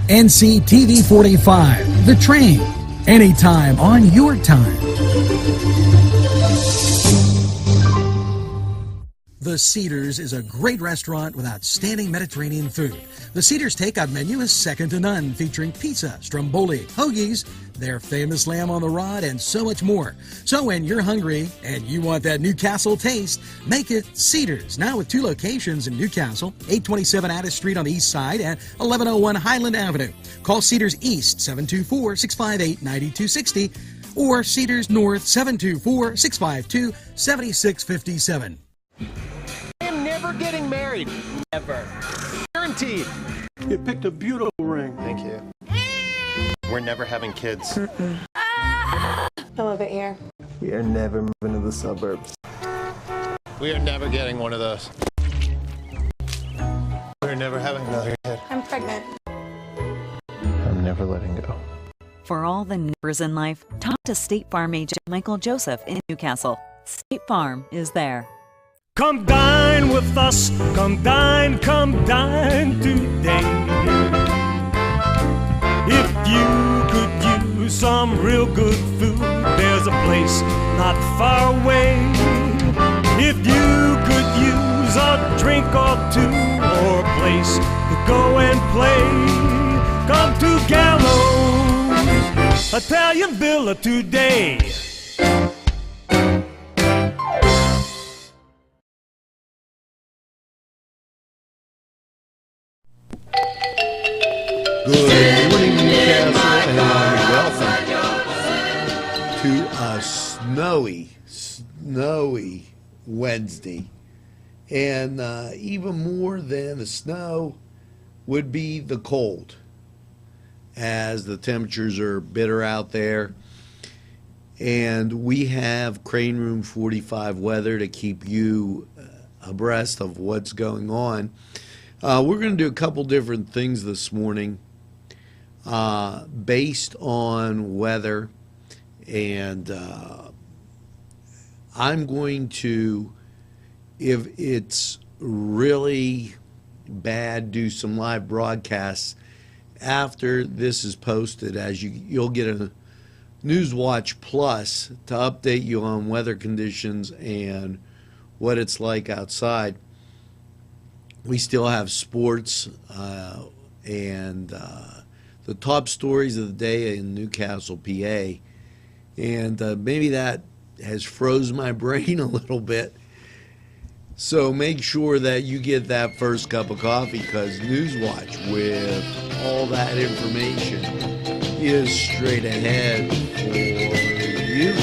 NCTV45, The Train, anytime on your time. The Cedars is a great restaurant with outstanding Mediterranean food. The Cedars takeout menu is second to none, featuring pizza, stromboli, hoagies, their famous lamb on the rod, and so much more. So when you're hungry and you want that Newcastle taste, make it Cedars. Now with 2 locations in Newcastle, 827 Addis Street on the east side and 1101 Highland Avenue. Call Cedars East 724-658-9260 or Cedars North 724-652-7657. I am never getting married. Ever. Guaranteed. You picked a beautiful ring. Thank you. We're never having kids. I love it here. We are never moving to the suburbs. We are never getting one of those. We're never having another kid. I'm pregnant. I'm never letting go. For all the numbers in life, talk to State Farm agent Michael Joseph in Newcastle. State Farm is there. Come dine with us, come dine today. If you could use some real good food, there's a place not far away. If you could use a drink or two, or a place to go and play, come to Gallows Italian Villa today. Good morning, Newcastle, and welcome to a snowy Wednesday. And even more than the snow would be the cold, as the temperatures are bitter out there. And we have Crane Room 45 weather to keep you abreast of what's going on. We're going to do a couple different things this morning. Based on weather, and I'm going to, if it's really bad, do some live broadcasts after this is posted, as you'll get a NewsWatch Plus to update you on weather conditions and what it's like outside. We still have sports and the top stories of the day in Newcastle, PA. And maybe that has frozen my brain a little bit. So make sure that you get that first cup of coffee, because NewsWatch, with all that information, is straight ahead for you.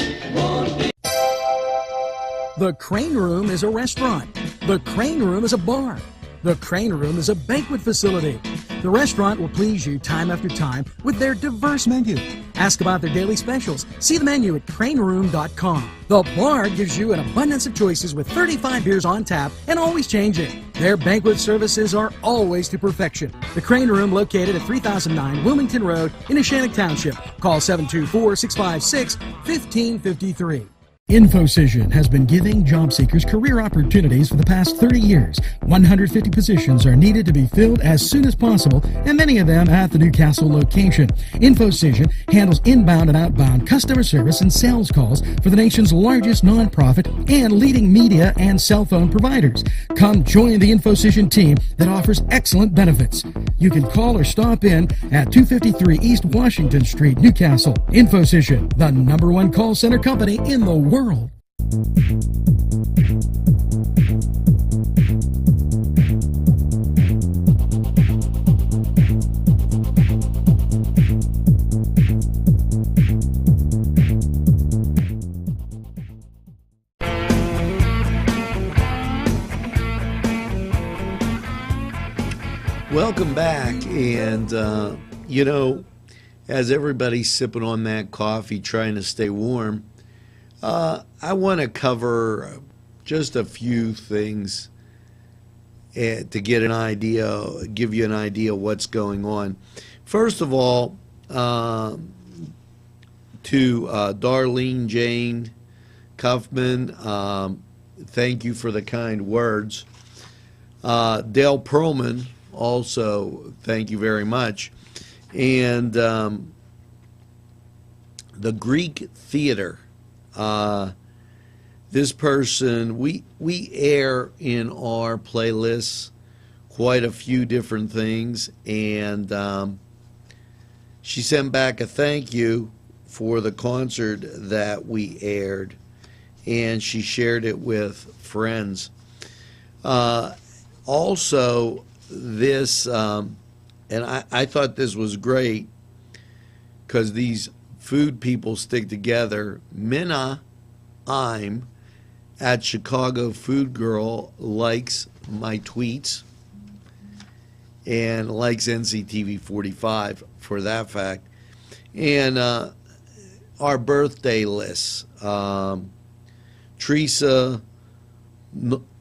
The Crane Room is a restaurant. The Crane Room is a bar. The Crane Room is a banquet facility. The restaurant will please you time after time with their diverse menu. Ask about their daily specials. See the menu at craneroom.com. The bar gives you an abundance of choices with 35 beers on tap and always changing. Their banquet services are always to perfection. The Crane Room, located at 3009 Wilmington Road in Neshannock Township. Call 724-656-1553. InfoCision has been giving job seekers career opportunities for the past 30 years. 150 positions are needed to be filled as soon as possible, and many of them at the Newcastle location. InfoCision handles inbound and outbound customer service and sales calls for the nation's largest nonprofit and leading media and cell phone providers. Come join the InfoCision team that offers excellent benefits. You can call or stop in at 253 East Washington Street, Newcastle. InfoCision, the #1 call center company in the world. Welcome back, and as everybody's sipping on that coffee, trying to stay warm, I want to cover just a few things to get an idea, give you an idea of what's going on. First of all, to Darlene Jane Cuffman, thank you for the kind words. Dale Perlman, also, thank you very much. And the Greek theater. This person, we air in our playlists quite a few different things, and she sent back a thank you for the concert that we aired, and she shared it with friends. Also, this, and I thought this was great because these food people stick together. Minna I'm at Chicago Food Girl likes my tweets and likes NCTV45 for that fact. And our birthday lists. Teresa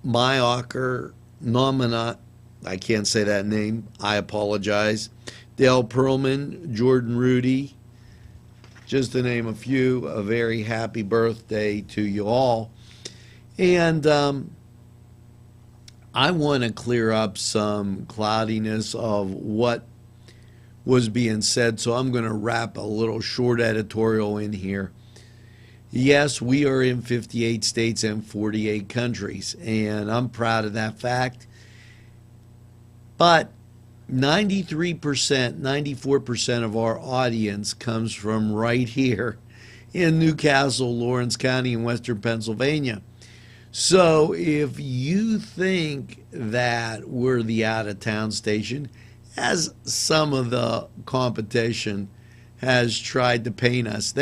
Mayocker, Nominat, I can't say that name, I apologize. Dale Perlman, Jordan Rudy, just to name a few. A very happy birthday to you all. And I want to clear up some cloudiness of what was being said, so I'm going to wrap a little short editorial in here. Yes, we are in 58 states and 48 countries, and I'm proud of that fact. But 93%, 94% of our audience comes from right here in Newcastle, Lawrence County, in Western Pennsylvania. So if you think that we're the out-of-town station, as some of the competition has tried to paint us,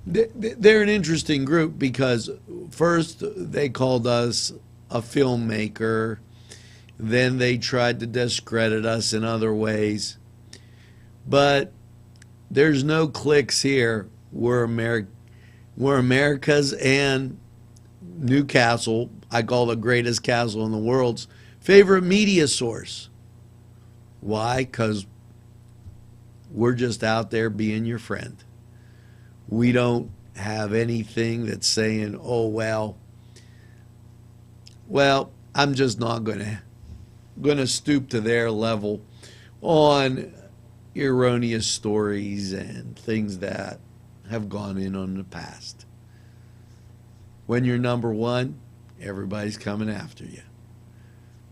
they're an interesting group because first they called us a filmmaker, then they tried to discredit us in other ways. But there's no clicks here. We're America's and Newcastle, I call the greatest castle in the world's favorite media source. Why? Because we're just out there being your friend. We don't have anything that's saying, oh, well, I'm just not going to stoop to their level on erroneous stories and things that have gone in the past. When you're number one, everybody's coming after you.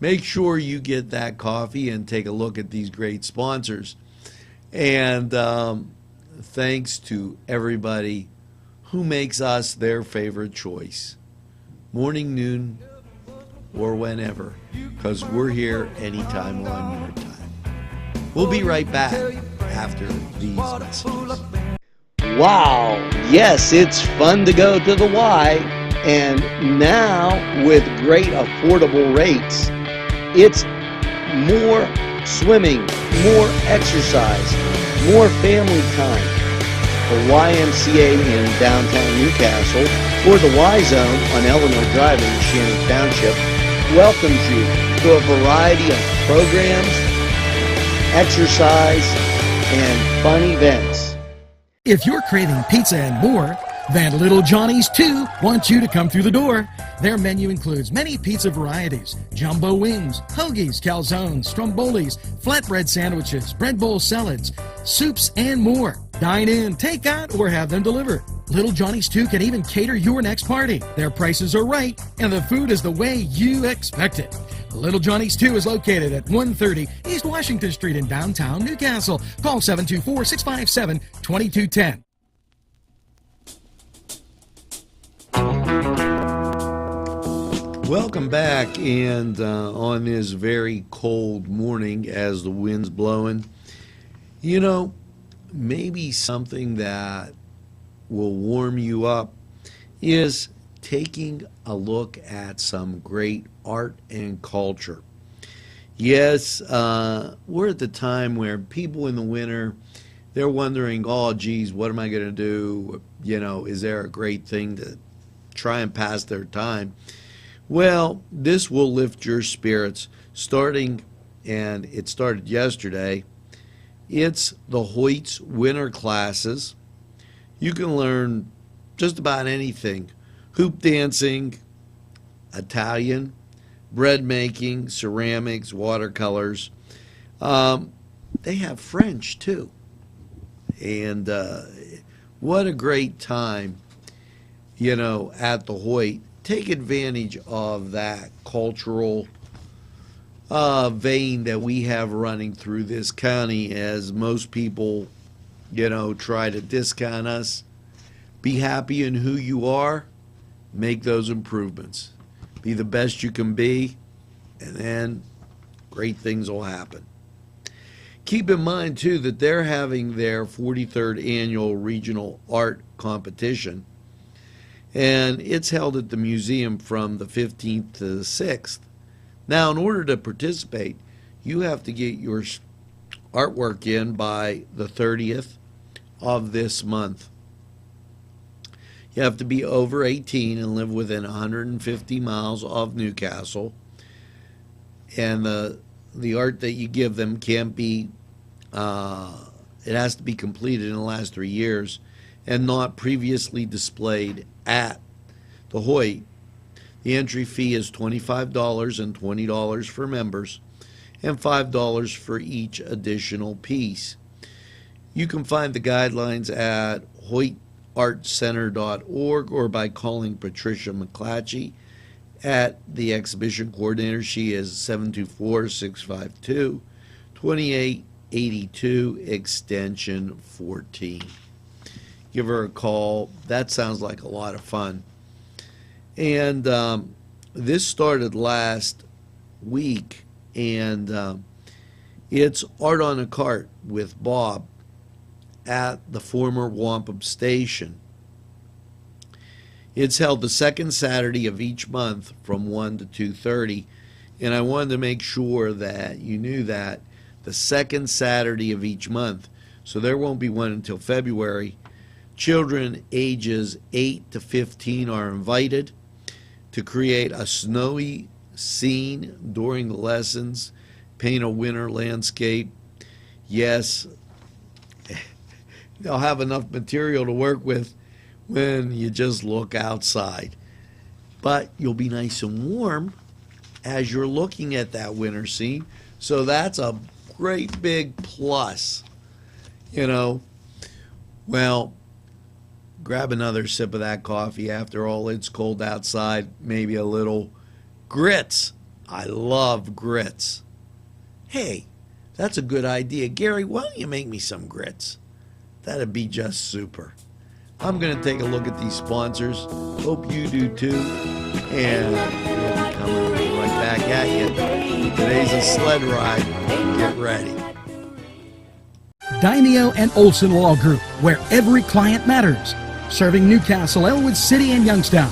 Make sure you get that coffee and take a look at these great sponsors. And thanks to everybody who makes us their favorite choice. Morning, noon, or whenever, because we're here anytime on your time. We'll be right back after these messages. Wow, yes, it's fun to go to the Y. And now, with great affordable rates, it's more swimming, more exercise, more family time. The YMCA in downtown Newcastle, or the Y Zone on Eleanor Drive in Shannon Township, welcomes you to a variety of programs, exercise, and fun events. If you're craving pizza and more, then Little Johnny's 2 wants you to come through the door. Their menu includes many pizza varieties, jumbo wings, hoagies, calzones, strombolis, flatbread sandwiches, bread bowl salads, soups, and more. Dine in, take out, or have them delivered. Little Johnny's 2 can even cater your next party. Their prices are right, and the food is the way you expect it. Little Johnny's 2 is located at 130 East Washington Street in downtown Newcastle. Call 724-657-2210. Welcome back, and on this very cold morning as the wind's blowing, you know, maybe something that will warm you up is taking a look at some great art and culture. Yes, we're at the time where people in the winter, they're wondering, oh, geez, what am I going to do? You know, is there a great thing to try and pass their time? Well, this will lift your spirits starting, and it started yesterday. It's the Hoyt's winter classes. You can learn just about anything. Hoop dancing, Italian, bread making, ceramics, watercolors. they have French too. And what a great time, at the Hoyt. Take advantage of that cultural vein that we have running through this county, as most people, try to discount us. Be happy in who you are. Make those improvements. Be the best you can be, and then great things will happen. Keep in mind, too, that they're having their 43rd annual regional art competition, and it's held at the museum from the 15th to the 6th. Now, in order to participate, you have to get your artwork in by the 30th of this month. You have to be over 18 and live within 150 miles of Newcastle, and the art that you give them can't be, it has to be completed in the last 3 years and not previously displayed at the Hoyt. The entry fee is $25 and $20 for members and $5 for each additional piece. You can find the guidelines at hoytartcenter.org or by calling Patricia McClatchy at the exhibition coordinator. She is 724-652-2882, extension 14. Give her a call. That sounds like a lot of fun. And this started last week, and it's Art on a Cart with Bob at the former Wampum Station. It's held the second Saturday of each month from 1 to 2:30, and I wanted to make sure that you knew that the second Saturday of each month, so there won't be one until February. Children ages 8 to 15 are invited to create a snowy scene during the lessons, paint a winter landscape. Yes, they'll have enough material to work with when you just look outside. But you'll be nice and warm as you're looking at that winter scene. So that's a great big plus. Well, grab another sip of that coffee. After all, it's cold outside. Maybe a little grits. I love grits. Hey, that's a good idea. Gary, why don't you make me some grits? That'd be just super. I'm going to take a look at these sponsors. Hope you do too. And we'll be coming right back at you. Today's a sled ride. Get ready. Daimio and Olson Law Group, where every client matters. Serving Newcastle, Elwood City, and Youngstown.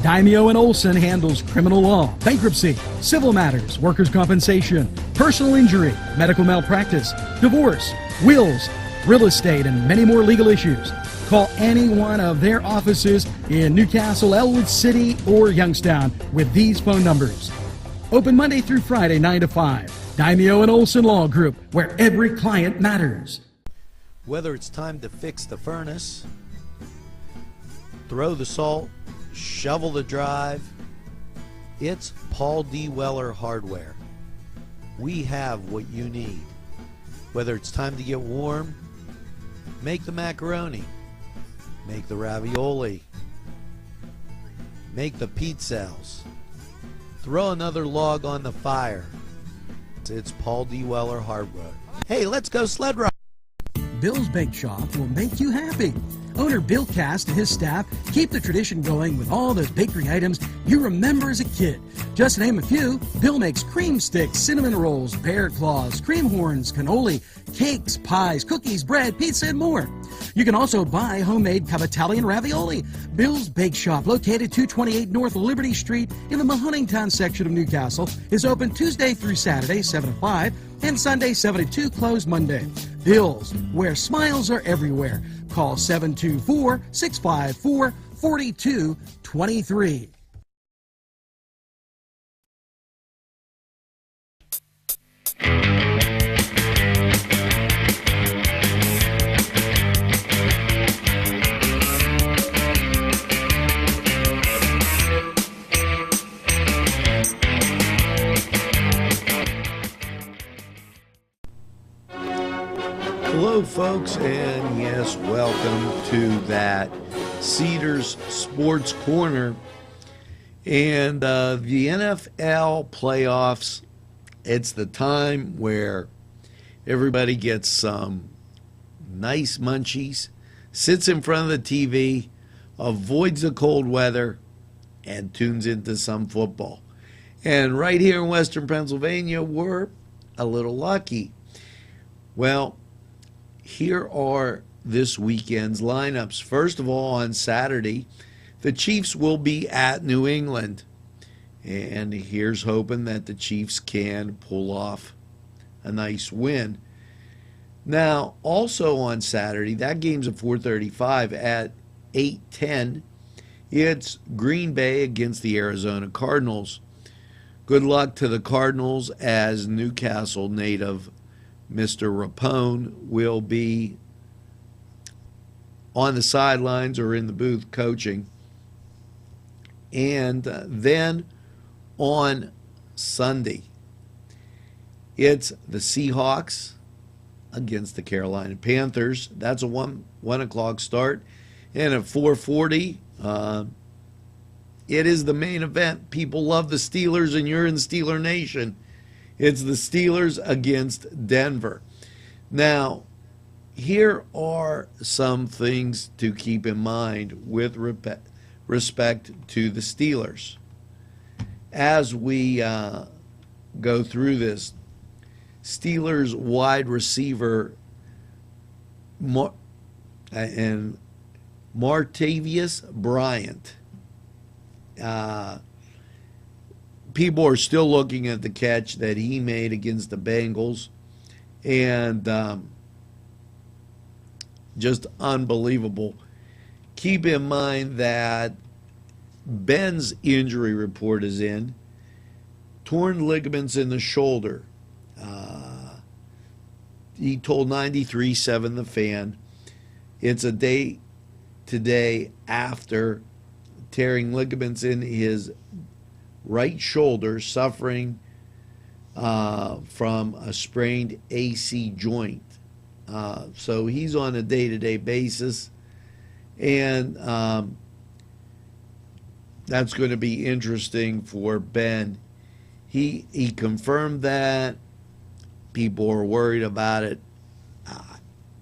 Daimio and Olson handles criminal law, bankruptcy, civil matters, workers' compensation, personal injury, medical malpractice, divorce, wills, real estate, and many more legal issues. Call any one of their offices in Newcastle, Elwood City, or Youngstown with these phone numbers. Open Monday through Friday, 9 to 5. Daimio and Olson Law Group, where every client matters. Whether it's time to fix the furnace, throw the salt, shovel the drive, it's Paul D. Weller Hardware. We have what you need. Whether it's time to get warm, make the macaroni, make the ravioli, make the pizzelles, throw another log on the fire. It's Paul D. Weller Hardware. Hey, let's go sled ride. Bill's Bake Shop will make you happy. Owner Bill Cast and his staff keep the tradition going with all those bakery items you remember as a kid. Just to name a few, Bill makes cream sticks, cinnamon rolls, bear claws, cream horns, cannoli, cakes, pies, cookies, bread, pizza, and more. You can also buy homemade cavatelli and ravioli. Bill's Bake Shop, located 228 North Liberty Street in the Mahoningtown section of Newcastle, is open Tuesday through Saturday, 7 to 5, and Sunday, 7 to 2, closed Monday. Bill's, where smiles are everywhere. Call 724-654-4223. Hello, folks, and yes, welcome to that Cedars Sports Corner. And the NFL playoffs, it's the time where everybody gets some nice munchies, sits in front of the TV, avoids the cold weather, and tunes into some football. And right here in Western Pennsylvania, we're a little lucky. Well, here are this weekend's lineups. First of all, on Saturday, the Chiefs will be at New England. And here's hoping that the Chiefs can pull off a nice win. Now, also on Saturday, that game's at 4:35. At 8:10, it's Green Bay against the Arizona Cardinals. Good luck to the Cardinals, as Newcastle native Mr. Rapone will be on the sidelines or in the booth coaching. And then on Sunday, it's the Seahawks against the Carolina Panthers. That's a 1 o'clock start. And at 4:40, it is the main event. People love the Steelers, and you're in Steeler Nation. It's the Steelers against Denver. Now, here are some things to keep in mind with respect to the Steelers. As we go through this, Steelers wide receiver and Martavius Bryant. People are still looking at the catch that he made against the Bengals, and just unbelievable. Keep in mind that Ben's injury report is in. Torn ligaments in the shoulder. He told 93.7 The Fan, it's a day today after tearing ligaments in his right shoulder, suffering from a sprained AC joint. So he's on a day-to-day basis, and that's going to be interesting for Ben. He confirmed that. People are worried about it.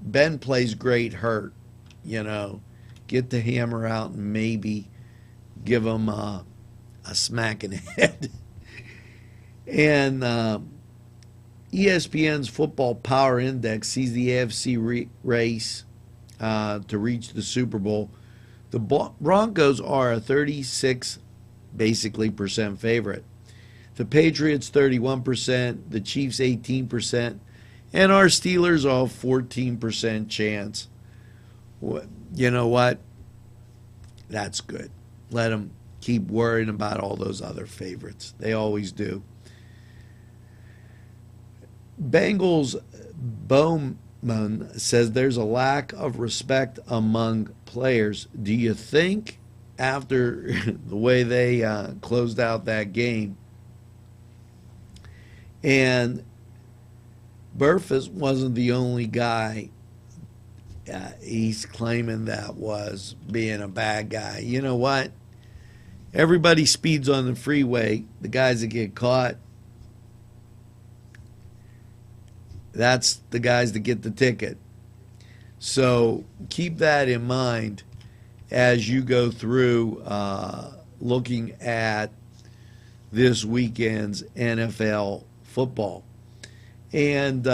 Ben plays great hurt, Get the hammer out and maybe give him a smack in the head. And ESPN's Football Power Index sees the AFC race to reach the Super Bowl. The Broncos are a 36% favorite. The Patriots 31%, the Chiefs 18%, and our Steelers are a 14% chance. You know what? That's good. Let them keep worrying about all those other favorites. They always do. Bengals Bowman says there's a lack of respect among players. Do you think, after the way they closed out that game, and Burfus wasn't the only guy he's claiming that was being a bad guy. You know what? Everybody speeds on the freeway. The guys that get caught, that's the guys that get the ticket. So keep that in mind as you go through looking at this weekend's NFL football. And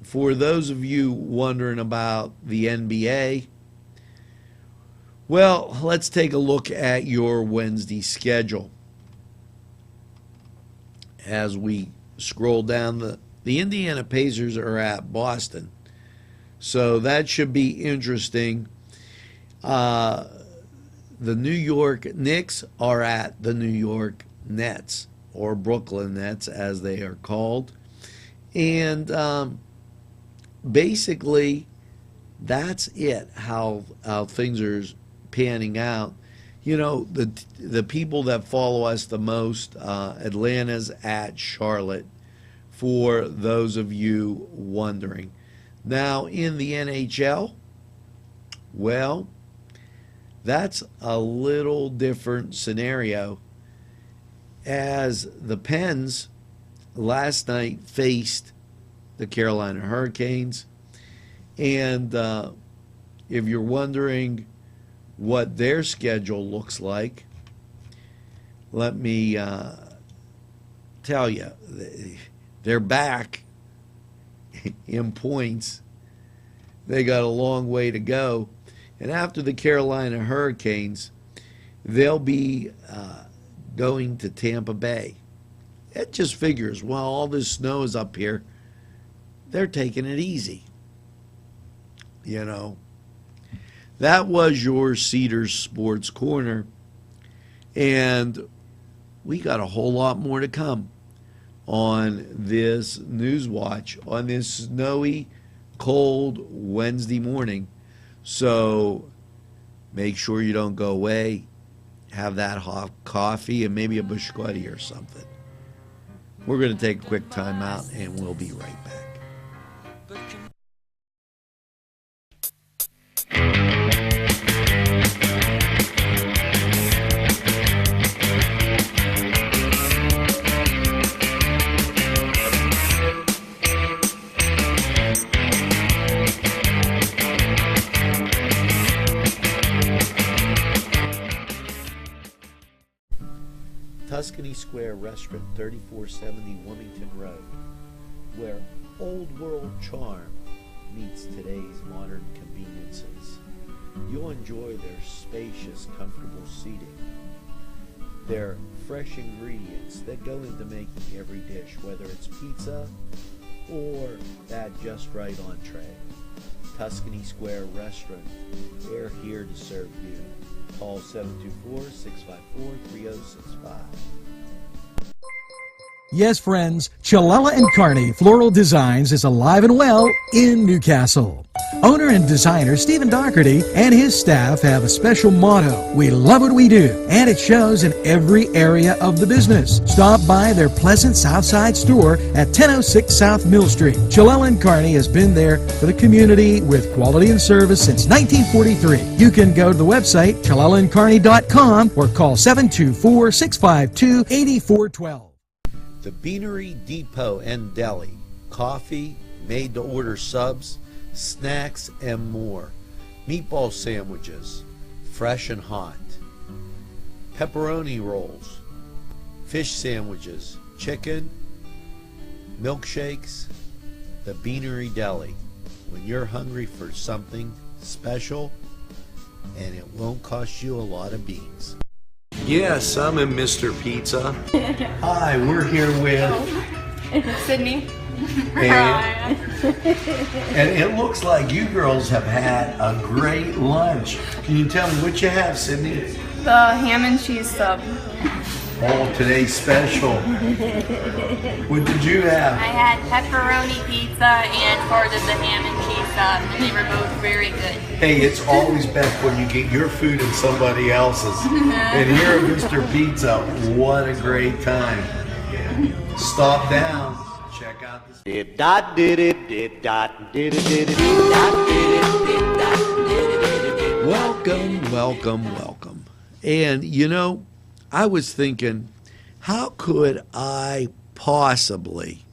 for those of you wondering about the NBA, well, let's take a look at your Wednesday schedule. As we scroll down, the Indiana Pacers are at Boston. So that should be interesting. The New York Knicks are at the New York Nets, or Brooklyn Nets as they are called. And basically, that's it, how things are panning out. The people that follow us the most, Atlanta's at Charlotte, for those of you wondering. Now, in the NHL, well, that's a little different scenario, as the Pens last night faced the Carolina Hurricanes. And if you're wondering what their schedule looks like, let me tell you, they're back in points. They got a long way to go. And after the Carolina Hurricanes, they'll be going to Tampa Bay. It just figures, while all this snow is up here, they're taking it easy. You know, that was your Cedars Sports Corner. And we got a whole lot more to come on this NewsWatch on this snowy, cold Wednesday morning. So make sure you don't go away. Have that hot coffee and maybe a biscotti or something. We're going to take a quick time out and we'll be right back. Tuscany Square Restaurant, 3470 Wilmington Road, where old world charm meets today's modern conveniences. You'll enjoy their spacious, comfortable seating, their fresh ingredients that go into making every dish, whether it's pizza or that just right entree. Tuscany Square Restaurant, they're here to serve you. Call 724-654-3065. Yes, friends, Chilella and Carney Floral Designs is alive and well in Newcastle. Owner and designer Stephen Doherty and his staff have a special motto: we love what we do, and it shows in every area of the business. Stop by their pleasant Southside store at 1006 South Mill Street. Chilella and Carney has been there for the community with quality and service since 1943. You can go to the website chilellaandcarney.com or call 724-652-8412. The Beanery Depot and Deli. Coffee, made-to-order subs, snacks, and more. Meatball sandwiches, fresh and hot. Pepperoni rolls, fish sandwiches, chicken, milkshakes. The Beanery Deli. When you're hungry for something special, and it won't cost you a lot of beans. Yes, I'm in Mr. Pizza. Hi, we're here with Sydney. and it looks like you girls have had a great lunch. Can you tell me what you have, Sydney? The ham and cheese sub. Oh, today's special. What did you have? I had pepperoni pizza and part of the ham and cheese sub, and they were both very good. Hey, it's always best when you get your food and somebody else's. And here at Mr. Pizza, what a great time. Stop down. Check out this. Welcome, welcome, welcome. And you know, I was thinking, how could I possibly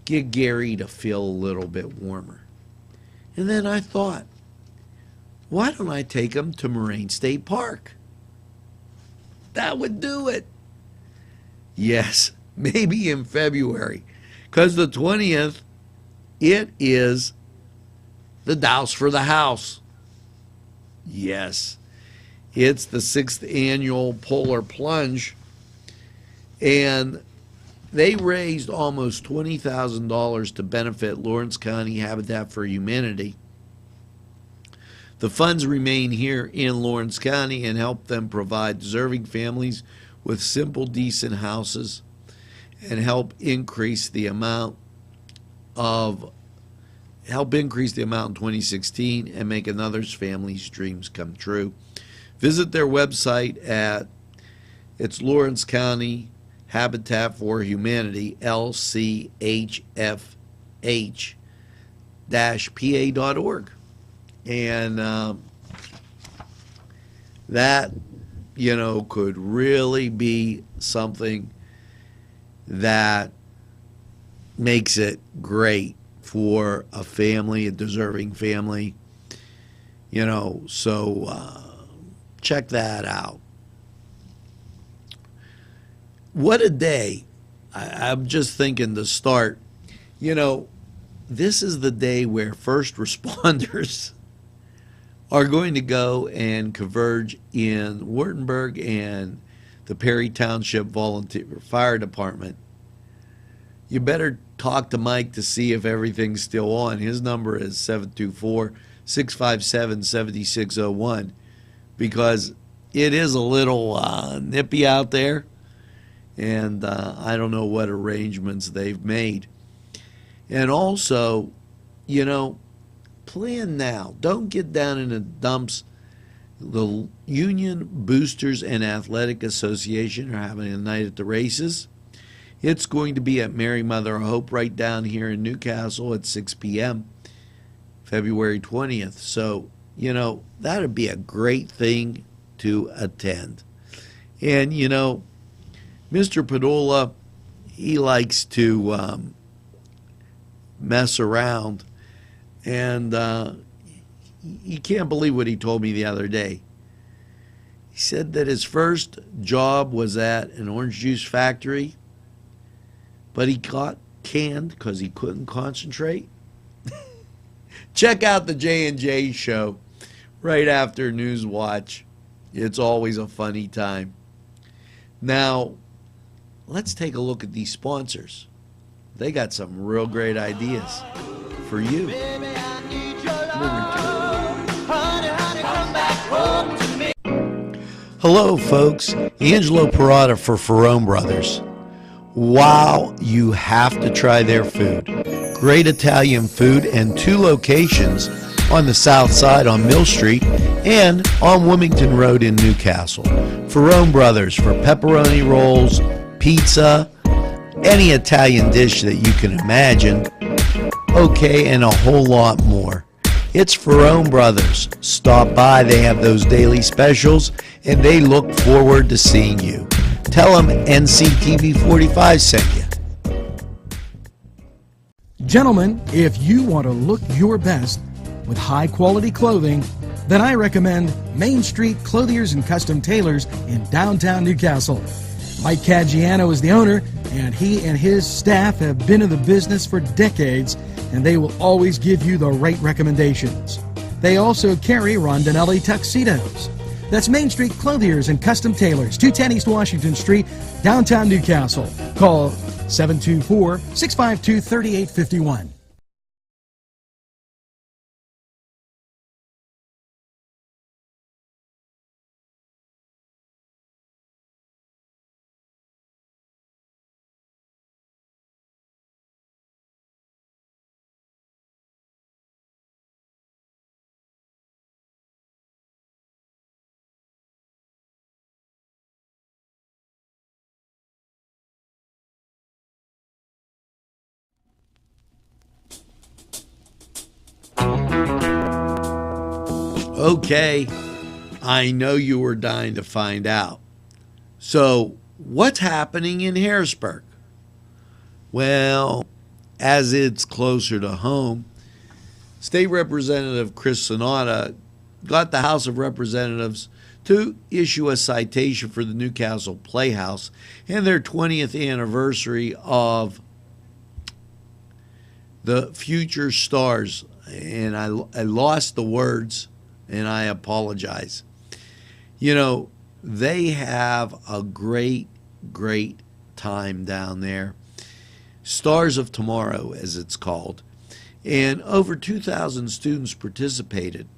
get Gary to feel a little bit warmer? And then I thought, why don't I take him to Moraine State Park? That would do it. Yes, maybe in February, because the 20th, it is the Douse for the House. Yes, it's the 6th annual Polar Plunge, and they raised almost $20,000 to benefit Lawrence County Habitat for Humanity. The funds remain here in Lawrence County and help them provide deserving families with simple, decent houses and help increase the amount in 2016 and make another's family's dreams come true. Visit their website at it's Lawrence County Habitat for Humanity, LCHF pa.org. And that, could really be something that makes it great for a family, a deserving family, so check that out. What a day. I'm just thinking to start, this is the day where first responders are going to go and converge in Wurtemberg and the Perry Township Volunteer Fire Department. You better talk to Mike to see if everything's still on. His number is 724-657-7601, because it is a little nippy out there, and I don't know what arrangements they've made. And also, plan now. Don't get down in the dumps. The Union Boosters and Athletic Association are having a night at the races. It's going to be at Mary Mother of Hope right down here in Newcastle at 6 p.m., February 20th. So, that would be a great thing to attend. And, Mr. Perrotta, he likes to mess around. And you can't believe what he told me the other day. He said that his first job was at an orange juice factory, but he got canned because he couldn't concentrate. Check out the J&J show right after NewsWatch. It's always a funny time. Now, let's take a look at these sponsors. They got some real great ideas for you. Hello, folks. Angelo Perrotta for Ferrone Brothers. Wow, you have to try their food. Great Italian food, and 2 locations on the south side on Mill Street and on Wilmington Road in Newcastle. Ferrone Brothers for pepperoni rolls, pizza, any Italian dish that you can imagine, okay, and a whole lot more. It's Ferrone Brothers. Stop by. They have those daily specials, and they look forward to seeing you. Tell them NCTV45 sent you. Gentlemen, if you want to look your best with high-quality clothing, then I recommend Main Street Clothiers and Custom Tailors in downtown Newcastle. Mike Caggiano is the owner, and he and his staff have been in the business for decades, and they will always give you the right recommendations. They also carry Rondinelli tuxedos. That's Main Street Clothiers and Custom Tailors, 210 East Washington Street, downtown Newcastle. Call 724-652-3851. Okay, I know you were dying to find out. So, what's happening in Harrisburg? Well, as it's closer to home, State Representative Chris Sonata got the House of Representatives to issue a citation for the Newcastle Playhouse and their 20th anniversary of the Future Stars. And I lost the words, and I apologize. They have a great, great time down there. Stars of Tomorrow, as it's called. And over 2,000 students participated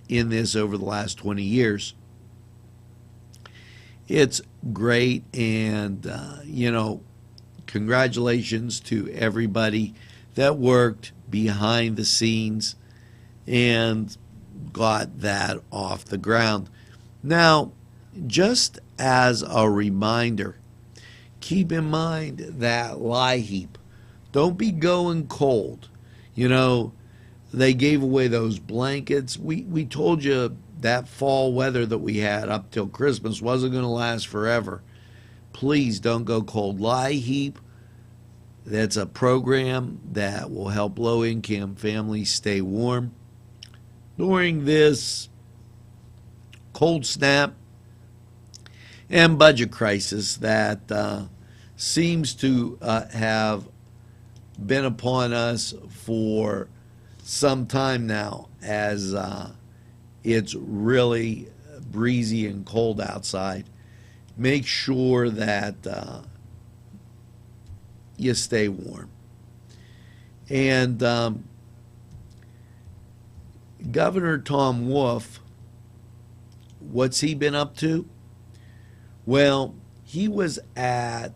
in this over the last 20 years. It's great, and, congratulations to everybody that worked behind the scenes and got that off the ground. Now, just as a reminder, keep in mind that lie heap Don't be going cold. You know, they gave away those blankets. We told you that fall weather that we had up till Christmas wasn't going to last forever. Please don't go cold. Lie Heap, that's a program that will help low-income families stay warm during this cold snap and budget crisis that seems to have been upon us for some time now, as it's really breezy and cold outside. Make sure that you stay warm. And Governor Tom Wolf, what's he been up to? Well, he was at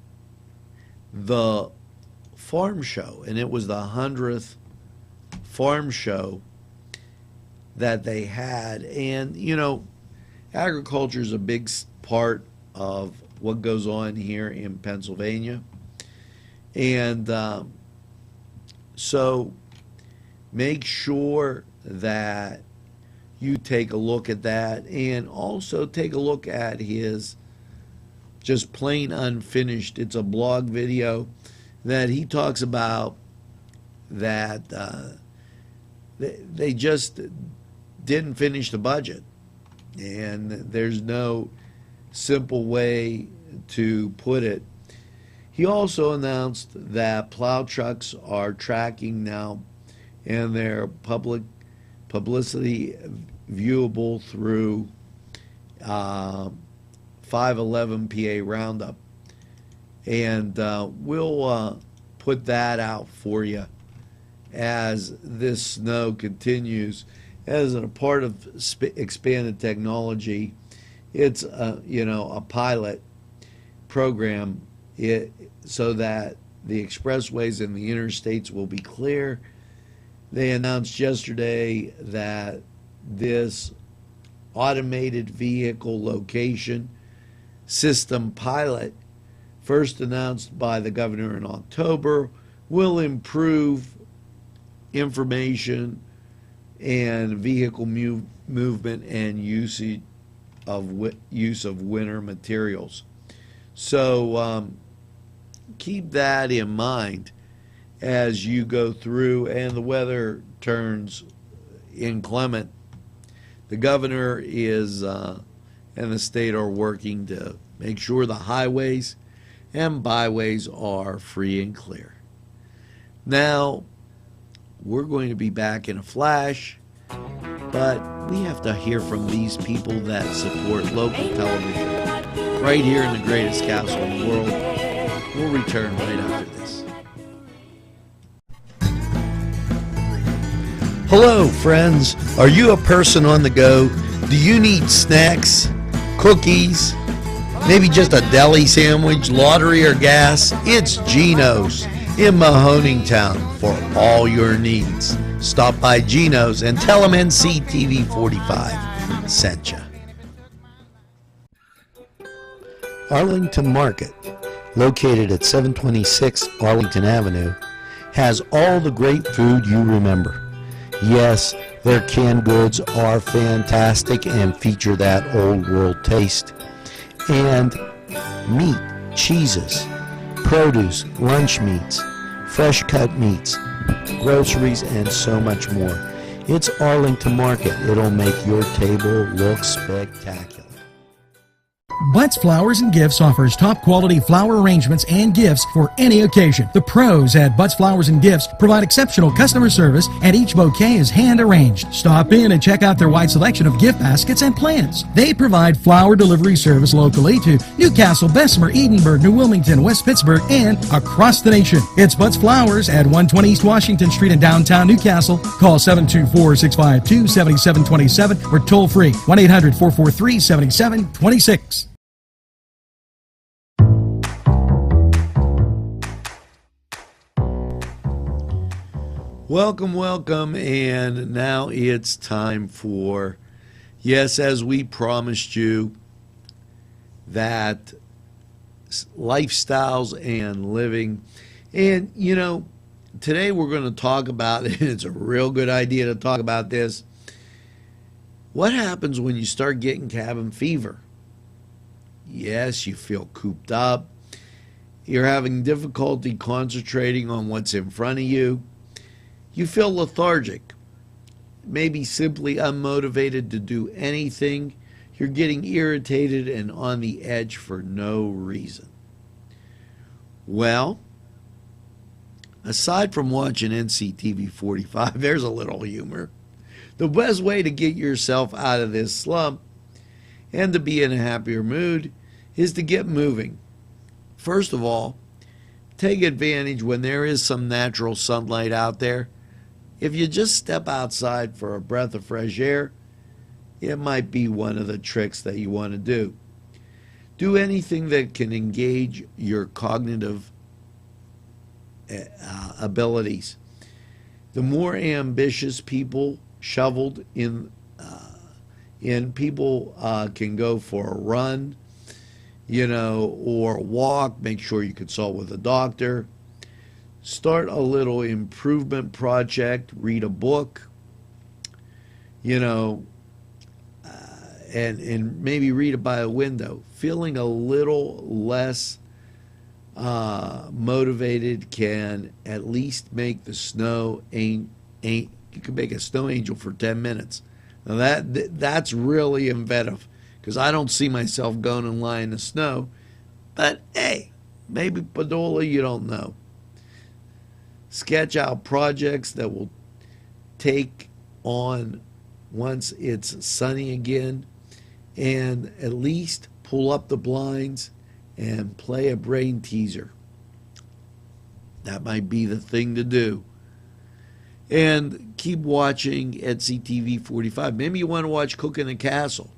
the farm show, and it was the 100th farm show that they had. And, you know, agriculture is a big part of what goes on here in Pennsylvania. And so make sure that you take a look at that, and also take a look at his just plain unfinished, it's a blog video that he talks about that they just didn't finish the budget, and there's no simple way to put it. He also announced that plow trucks are tracking now, and their publicity viewable through 511 PA Roundup. And we'll put that out for you as this snow continues. As a part of expanded technology, it's a pilot program so that the expressways and the interstates will be clear. They announced yesterday that this automated vehicle location system pilot, first announced by the governor in October, will improve information and vehicle movement and use of winter materials. So keep that in mind as you go through and the weather turns inclement. The governor is and the state are working to make sure the highways and byways are free and clear. Now, we're going to be back in a flash, but we have to hear from these people that support local television right here in the greatest castle in the world. We'll return right after this. Hello, friends. Are you a person on the go? Do you need snacks, cookies, maybe just a deli sandwich, lottery, or gas? It's Gino's in Mahoningtown for all your needs. Stop by Gino's and tell them NCTV45 sent you. Arlington Market, located at 726 Arlington Avenue, has all the great food you remember. Yes, their canned goods are fantastic and feature that old world taste. And meat, cheeses, produce, lunch meats, fresh cut meats, groceries, and so much more. It's Arlington Market. It'll make your table look spectacular. Butts Flowers and Gifts offers top quality flower arrangements and gifts for any occasion. The pros at Butts Flowers and Gifts provide exceptional customer service, and each bouquet is hand arranged. Stop in and check out their wide selection of gift baskets and plants. They provide flower delivery service locally to Newcastle, Bessemer, Edinburgh, New Wilmington, West Pittsburgh, and across the nation. It's Butts Flowers at 120 East Washington Street in downtown Newcastle. Call 724-652-7727 or toll free 1-800-443-7726. Welcome, welcome, and now it's time for, yes, as we promised you, that lifestyles and living. And, you know, today we're going to talk about, and it's a real good idea to talk about this, what happens when you start getting cabin fever? Yes, you feel cooped up. You're having difficulty concentrating on what's in front of you. You feel lethargic, maybe simply unmotivated to do anything. You're getting irritated and on the edge for no reason. Well, aside from watching NCTV45, there's a little humor. The best way to get yourself out of this slump and to be in a happier mood is to get moving. First of all, take advantage when there is some natural sunlight out there. If you just step outside for a breath of fresh air, it might be one of the tricks that you want to do. Do anything that can engage your cognitive abilities. The more ambitious people shoveled in, people can go for a run, or walk. Make sure you consult with a doctor. Start a little improvement project. Read a book. And maybe read it by a window. Feeling a little less motivated can at least make the snow you can make a snow angel for 10 minutes. Now that's really inventive, because I don't see myself going and lying in the snow. But hey, maybe Perrotta, you don't know. Sketch out projects that will take on once it's sunny again, and at least pull up the blinds and play a brain teaser. That might be the thing to do. And keep watching NCTV45. Maybe you want to watch Cook in the Castle.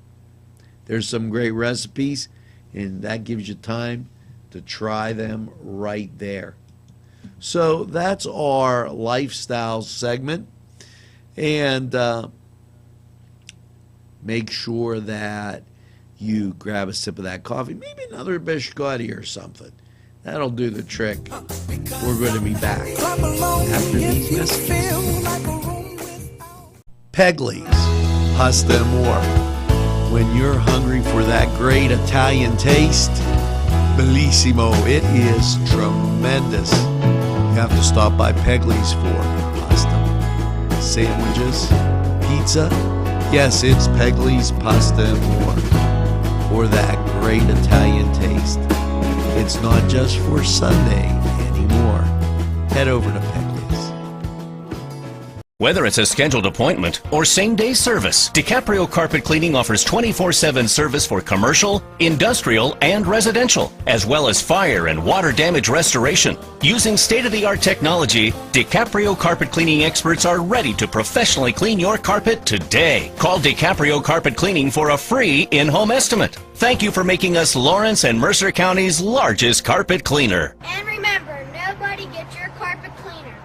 There's some great recipes, and that gives you time to try them right there. So that's our lifestyle segment. And make sure that you grab a sip of that coffee, maybe another biscotti or something. That'll do the trick. We're going to be back after these messages. Pegley's Pasta and More. When you're hungry for that great Italian taste, bellissimo, it is tremendous. You have to stop by Pegley's for pasta, sandwiches, pizza. Yes, it's Pegley's Pasta and More for that great Italian taste. It's not just for Sunday anymore. Head over to Pegley's. Whether it's a scheduled appointment or same-day service, DiCaprio Carpet Cleaning offers 24/7 service for commercial, industrial, and residential, as well as fire and water damage restoration. Using state-of-the-art technology, DiCaprio Carpet Cleaning experts are ready to professionally clean your carpet today. Call DiCaprio Carpet Cleaning for a free in-home estimate. Thank you for making us Lawrence and Mercer County's largest carpet cleaner. And remember, nobody gets your carpet cleaner.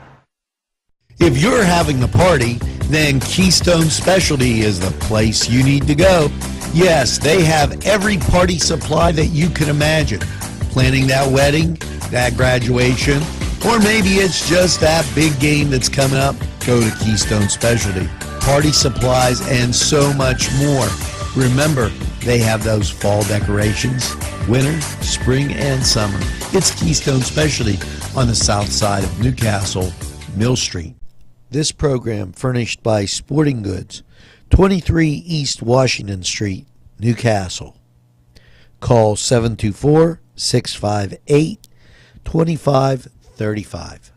If you're having a party, then Keystone Specialty is the place you need to go. Yes, they have every party supply that you can imagine. Planning that wedding, that graduation, or maybe it's just that big game that's coming up, go to Keystone Specialty. Party supplies and so much more. Remember, they have those fall decorations, winter, spring, and summer. It's Keystone Specialty on the south side of Newcastle, Mill Street. This program furnished by Sporting Goods, 23 East Washington Street, Newcastle. Call 724-658-2535.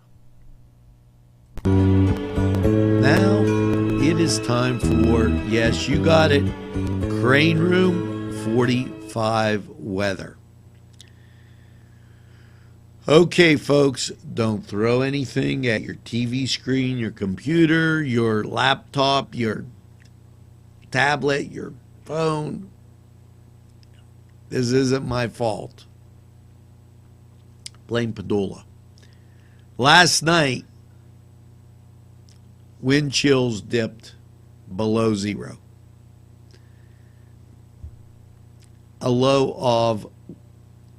Now it is time for, yes, you got it, Crane Room 45 weather. Okay, folks, don't throw anything at your TV screen, your computer, your laptop, your tablet, your phone. This isn't my fault. Blame Perrotta. Last night, wind chills dipped below zero. A low of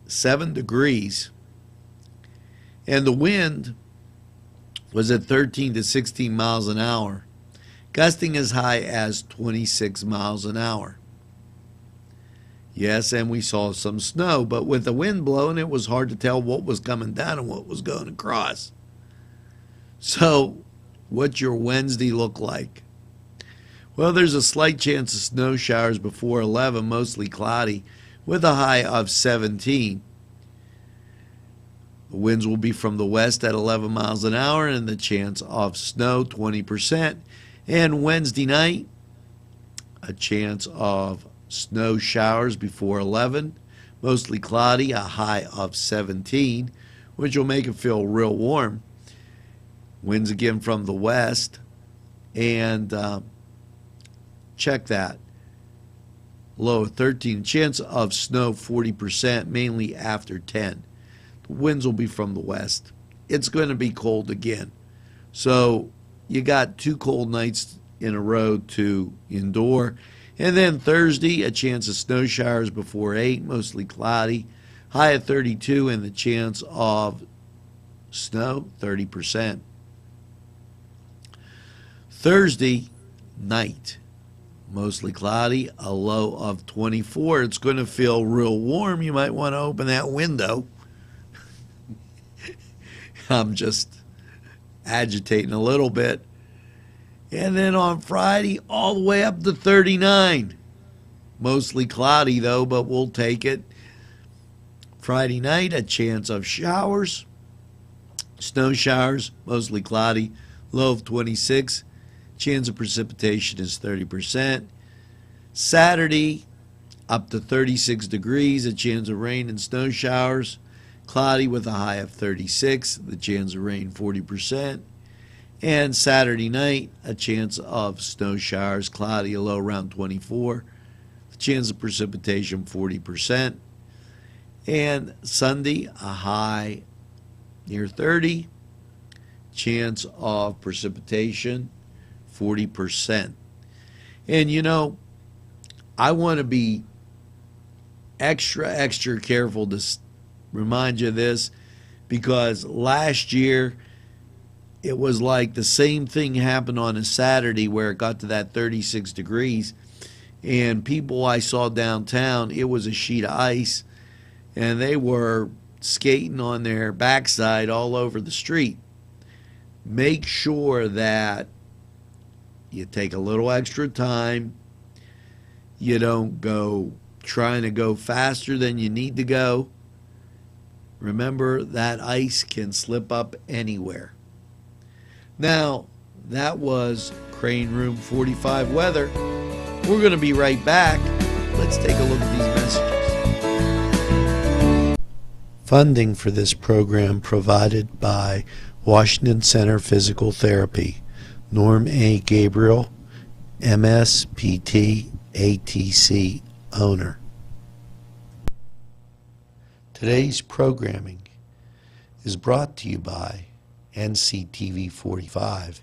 7 degrees. And the wind was at 13 to 16 miles an hour, gusting as high as 26 miles an hour. Yes, and we saw some snow, but with the wind blowing, it was hard to tell what was coming down and what was going across. So, what's your Wednesday look like? Well, there's a slight chance of snow showers before 11, mostly cloudy, with a high of 17. The winds will be from the west at 11 miles an hour, and the chance of snow 20%. And Wednesday night, a chance of snow showers before 11, mostly cloudy, a high of 17, which will make it feel real warm. Winds again from the west, and check that. Low of 13, chance of snow 40%, mainly after 10. The winds will be from the west. It's going to be cold again. So you got 2 cold nights in a row to endure. And then Thursday, a chance of snow showers before 8, mostly cloudy, high at 32, and the chance of snow 30%. Thursday night, mostly cloudy, a low of 24. It's going to feel real warm. You might want to open that window. I'm just agitating a little bit. And then on Friday, all the way up to 39. Mostly cloudy, though, but we'll take it. Friday night, a chance of showers. Snow showers, mostly cloudy, low of 26. Chance of precipitation is 30%. Saturday, up to 36 degrees, a chance of rain and snow showers. Cloudy with a high of 36, the chance of rain 40%. And Saturday night, a chance of snow showers, cloudy, a low around 24. The chance of precipitation 40%. And Sunday, a high near 30. Chance of precipitation 40%. And you know, I want to be extra careful to remind you of this, because last year it was like the same thing happened on a Saturday where it got to that 36 degrees, and people I saw downtown, it was a sheet of ice, and they were skating on their backside all over the street. Make sure that you take a little extra time. You don't go trying to go faster than you need to go. Remember, that ice can slip up anywhere. Now, that was Crane Room 45 weather. We're going to be right back. Let's take a look at these messages. Funding for this program provided by Washington Center Physical Therapy, Norm A. Gabriel, MSPT, ATC owner. Today's programming is brought to you by NCTV45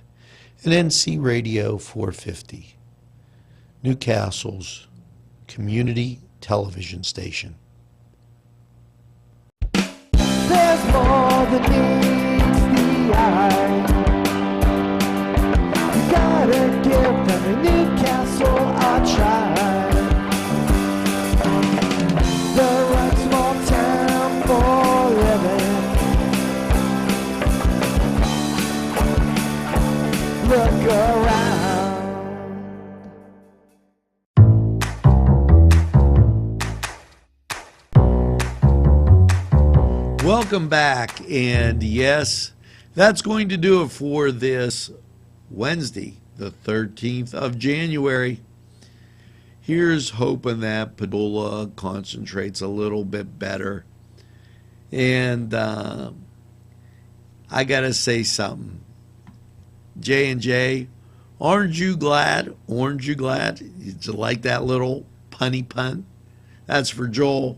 and NC Radio 450, Newcastle's community television station. There's more than meets the eye. You gotta give them a Newcastle a try. The right small town for living. Look around. Welcome back, and yes, that's going to do it for this Wednesday, the 13th of January. Here's hoping that Padula concentrates a little bit better. And I gotta say something. J&J, aren't you glad? Aren't you glad? Did you like that little punny pun? That's for Joel.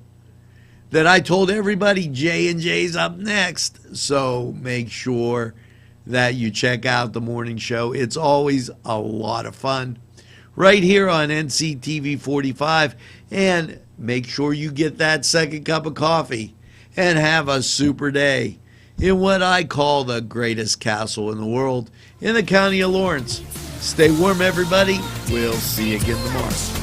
That I told everybody J&J's up next. So make sure that you check out the morning show. It's always a lot of fun right here on NCTV45. And make sure you get that second cup of coffee and have a super day. in what I call the greatest castle in the world in the county of Lawrence. Stay warm, everybody. We'll see you again tomorrow.